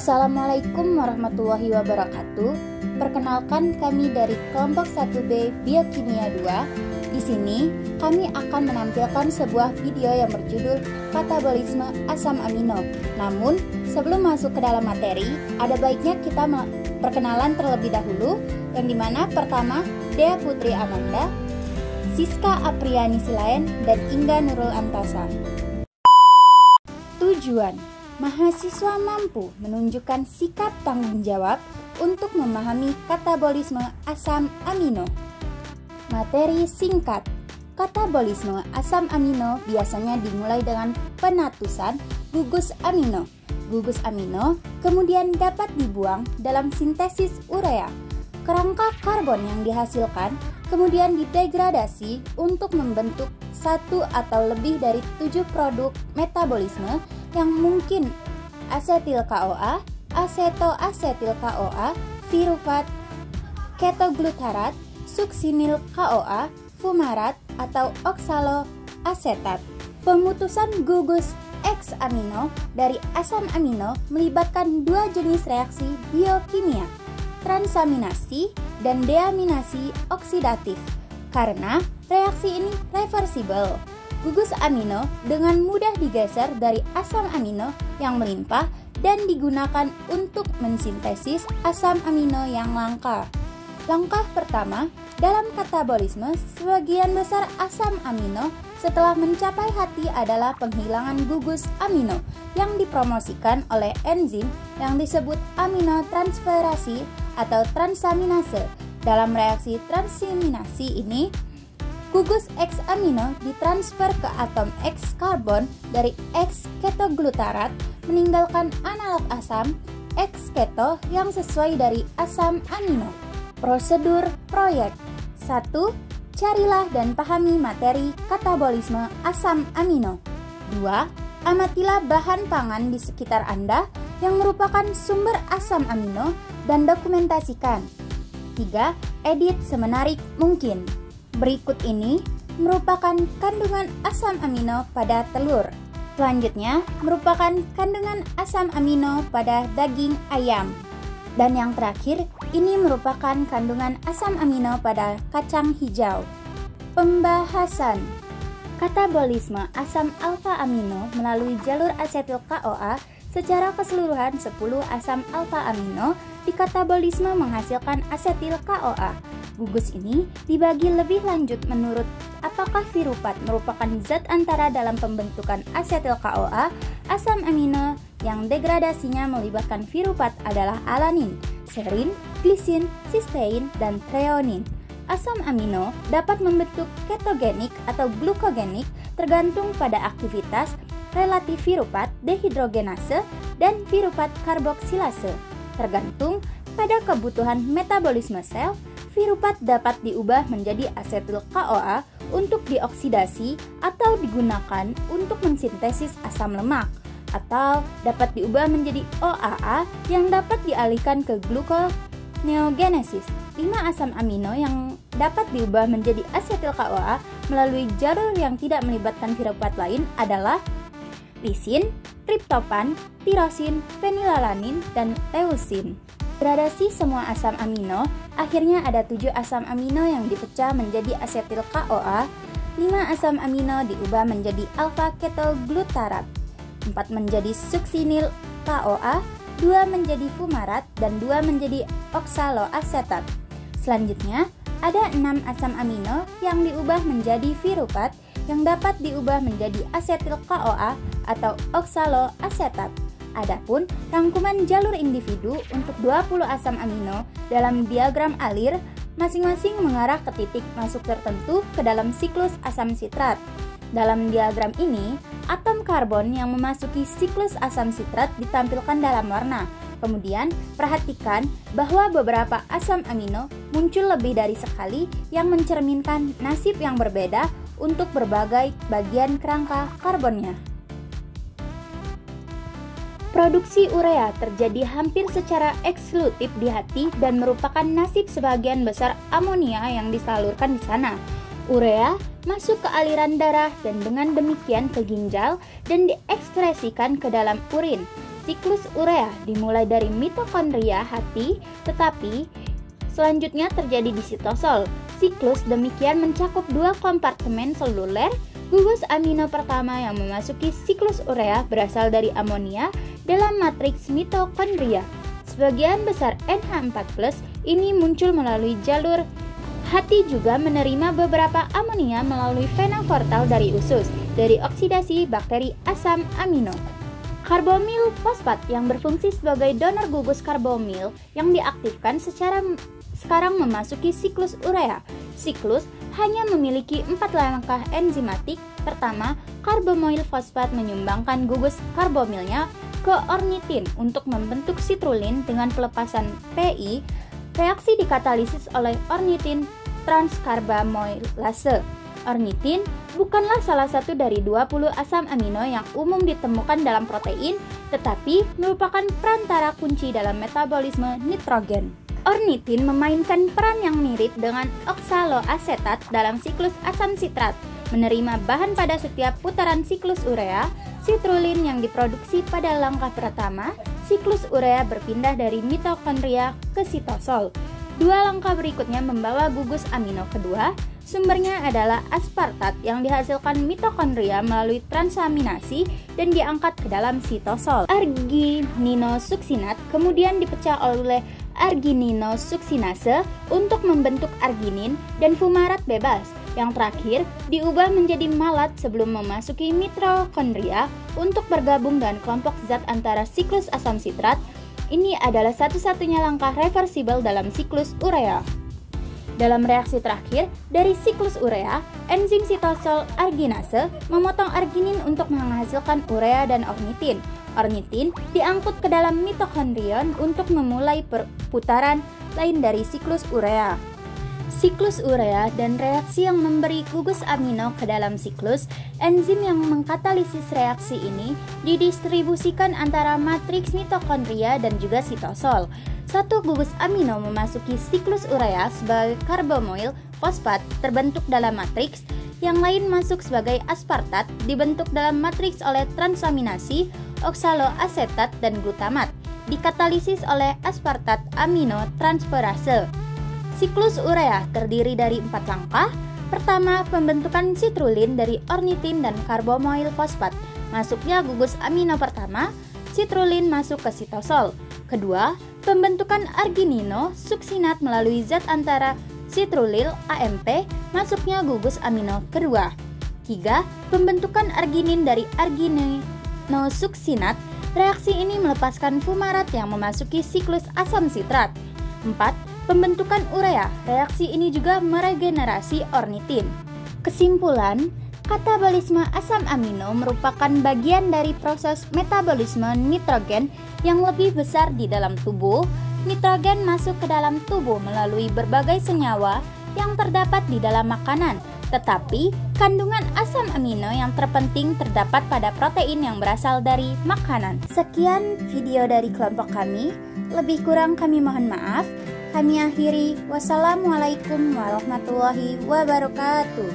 Assalamualaikum warahmatullahi wabarakatuh. Perkenalkan, kami dari kelompok 1B Biokimia 2. Di sini kami akan menampilkan sebuah video yang berjudul katabolisme asam amino. Namun, sebelum masuk ke dalam materi, ada baiknya kita perkenalan terlebih dahulu, yang dimana pertama Dea Putri Amanda, Siska Apriani Silayan, dan Inga Nurul Antasa. Tujuan: mahasiswa mampu menunjukkan sikap tanggung jawab untuk memahami katabolisme asam amino. Materi singkat. Katabolisme asam amino biasanya dimulai dengan penatusan gugus amino. Gugus amino kemudian dapat dibuang dalam sintesis urea. Kerangka karbon yang dihasilkan kemudian didegradasi untuk membentuk satu atau lebih dari 7 produk metabolisme yang mungkin asetil CoA, asetoasetil CoA, pirufat, ketoglutarat, suksinil CoA, fumarat, atau oksaloasetat. Pemutusan gugus X amino dari asam amino melibatkan dua jenis reaksi biokimia, transaminasi dan deaminasi oksidatif. Karena reaksi ini reversible, gugus amino dengan mudah digeser dari asam amino yang melimpah dan digunakan untuk mensintesis asam amino yang langka. Langkah pertama dalam katabolisme, sebagian besar asam amino setelah mencapai hati adalah penghilangan gugus amino yang dipromosikan oleh enzim yang disebut aminotransferasi atau transaminase. Dalam reaksi transaminasi ini, gugus X amino ditransfer ke atom X karbon dari X ketoglutarat meninggalkan analog asam X keto yang sesuai dari asam amino. Prosedur proyek. 1. Carilah dan pahami materi katabolisme asam amino. 2. Amatilah bahan pangan di sekitar Anda yang merupakan sumber asam amino dan dokumentasikan. 3. Edit semenarik mungkin. Berikut ini merupakan kandungan asam amino pada telur. Selanjutnya merupakan kandungan asam amino pada daging ayam. Dan yang terakhir, ini merupakan kandungan asam amino pada kacang hijau. Pembahasan. Katabolisme asam alfa amino melalui jalur asetil CoA. Secara keseluruhan 10 asam alfa amino di katabolisme menghasilkan asetil CoA. Gugus ini dibagi lebih lanjut menurut apakah pirufat merupakan zat antara dalam pembentukan asetil CoA. Asam amino yang degradasinya melibatkan pirufat adalah alanin, serin, glisin, sistein, dan treonin. Asam amino dapat membentuk ketogenik atau glukogenik tergantung pada aktivitas relatif pirufat dehidrogenase dan pirufat karboksilase. Tergantung pada kebutuhan metabolisme sel, pirufat dapat diubah menjadi asetil CoA untuk dioksidasi atau digunakan untuk mensintesis asam lemak, atau dapat diubah menjadi OAA yang dapat dialihkan ke gluconeogenesis. 5 asam amino yang dapat diubah menjadi asetil CoA melalui jalur yang tidak melibatkan pirufat lain adalah lisin, triptopan, tirosin, fenilalanin, dan leusin. Gradasi semua asam amino, akhirnya ada 7 asam amino yang dipecah menjadi asetil CoA, 5 asam amino diubah menjadi alfa ketoglutarat, 4 menjadi suksinil CoA, 2 menjadi fumarat, dan 2 menjadi oksaloasetat. Selanjutnya, ada 6 asam amino yang diubah menjadi pirufat yang dapat diubah menjadi asetil CoA atau oksaloasetat. Adapun rangkuman jalur individu untuk 20 asam amino dalam diagram alir masing-masing mengarah ke titik masuk tertentu ke dalam siklus asam sitrat. Dalam diagram ini, atom karbon yang memasuki siklus asam sitrat ditampilkan dalam warna. Kemudian, perhatikan bahwa beberapa asam amino muncul lebih dari sekali yang mencerminkan nasib yang berbeda untuk berbagai bagian kerangka karbonnya. Produksi urea terjadi hampir secara eksklusif di hati dan merupakan nasib sebagian besar amonia yang disalurkan di sana. Urea masuk ke aliran darah dan dengan demikian ke ginjal dan diekspresikan ke dalam urin. siklus urea dimulai dari mitokondria hati, tetapi selanjutnya terjadi di sitosol. Siklus demikian mencakup dua kompartemen seluler. Gugus amino pertama yang memasuki siklus urea berasal dari amonia dalam matriks mitokondria. Sebagian besar NH4+ ini muncul melalui jalur. Hati juga menerima beberapa amonia melalui vena portal dari usus, dari oksidasi bakteri asam amino. Karbomil fosfat yang berfungsi sebagai donor gugus karbomil yang diaktifkan sekarang memasuki siklus urea. Siklus hanya memiliki 4 langkah enzimatik. Pertama, karbomil fosfat menyumbangkan gugus karbomilnya ke ornitin untuk membentuk sitrulin dengan pelepasan PI. Reaksi dikatalisis oleh ornitin transkarbamilase. Ornitin bukanlah salah satu dari 20 asam amino yang umum ditemukan dalam protein, tetapi merupakan perantara kunci dalam metabolisme nitrogen. Ornitin memainkan peran yang mirip dengan oksaloasetat dalam siklus asam sitrat, menerima bahan pada setiap putaran siklus urea. Sitrulin yang diproduksi pada langkah pertama siklus urea berpindah dari mitokondria ke sitosol. Dua langkah berikutnya membawa gugus amino kedua. Sumbernya adalah aspartat yang dihasilkan mitokondria melalui transaminasi dan diangkat ke dalam sitosol. Argininosuksinat kemudian dipecah oleh argininosuksinase untuk membentuk arginin dan fumarat bebas. Yang terakhir diubah menjadi malat sebelum memasuki mitokondria untuk bergabung dengan kelompok zat antara siklus asam sitrat. Ini adalah satu-satunya langkah reversibel dalam siklus urea. Dalam reaksi terakhir dari siklus urea, enzim sitosol arginase memotong arginin untuk menghasilkan urea dan ornitin. Ornitin diangkut ke dalam mitokondrion untuk memulai perputaran lain dari siklus urea. Siklus urea dan reaksi yang memberi gugus amino ke dalam siklus, enzim yang mengkatalisis reaksi ini didistribusikan antara matriks mitokondria dan juga sitosol. Satu gugus amino memasuki siklus urea sebagai karbomil fosfat terbentuk dalam matriks, yang lain masuk sebagai aspartat dibentuk dalam matriks oleh transaminasi, oksaloasetat dan glutamat, dikatalisis oleh aspartat amino transferase. Siklus urea terdiri dari 4 langkah. Pertama, pembentukan sitrulin dari ornitin dan karbomil fosfat. Masuknya gugus amino pertama, sitrulin masuk ke sitosol. Kedua, pembentukan argininosuksinat melalui zat antara sitrulil AMP, masuknya gugus amino kedua. 3. Pembentukan arginin dari argininosuksinat. Reaksi ini melepaskan fumarat yang memasuki siklus asam sitrat. 4. Pembentukan urea. Reaksi ini juga meregenerasi ornitin. Kesimpulan, katabolisme asam amino merupakan bagian dari proses metabolisme nitrogen yang lebih besar di dalam tubuh. Nitrogen masuk ke dalam tubuh melalui berbagai senyawa yang terdapat di dalam makanan, tetapi kandungan asam amino yang terpenting terdapat pada protein yang berasal dari makanan. Sekian video dari kelompok kami, lebih kurang kami mohon maaf. Kami akhiri, wassalamualaikum warahmatullahi wabarakatuh.